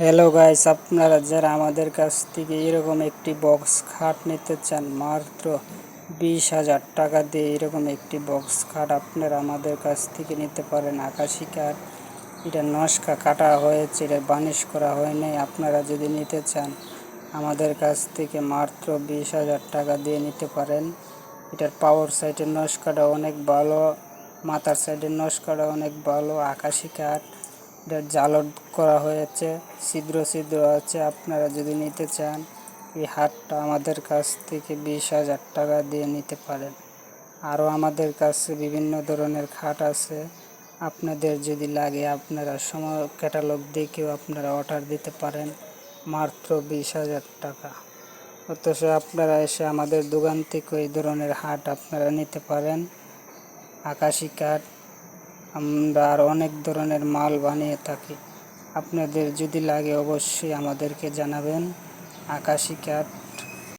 Hello guys, আপনারা যারা আমাদের কাছ থেকে এরকম একটি বক্স খাট নিতে চান মাত্র 20,000 টাকা দিয়ে এরকম একটি বক্স খাট আপনারা আমাদের কাছ থেকে নিতে পারেন। আকাশি কাঠ, এটা নকশা কাটা হয়েছে, এটা বানিশ করা হয় নাই। আপনারা যদি নিতে চান আমাদের কাছ থেকে মাত্র 20,000 টাকা দিয়ে নিতে পারেন। এটার পাওয়ার সাইডের নকশাটা অনেক ভালো, মাথার সাইডের নকশাটা অনেক ভালো। আকাশি কাঠ, এটা জালট করা হয়েছে, ছিদ্র ছিদ্র আছে। আপনারা যদি নিতে চান এই হাটটা আমাদের কাছ থেকে 20,000 টাকা দিয়ে নিতে পারেন। আরও আমাদের কাছে বিভিন্ন ধরনের খাট আছে, আপনাদের যদি লাগে আপনারা সময় ক্যাটালগ দেখেও আপনারা অর্ডার দিতে পারেন মাত্র 20,000 টাকা। অথচ আপনারা এসে আমাদের দোকান থেকে এই ধরনের হাট আপনারা নিতে পারেন। আকাশি কাঠ, আমরা আর অনেক ধরনের মাল বানিয়ে থাকি। আপনাদের যদি লাগে অবশ্যই আমাদেরকে জানাবেন। আকাশি কাঠ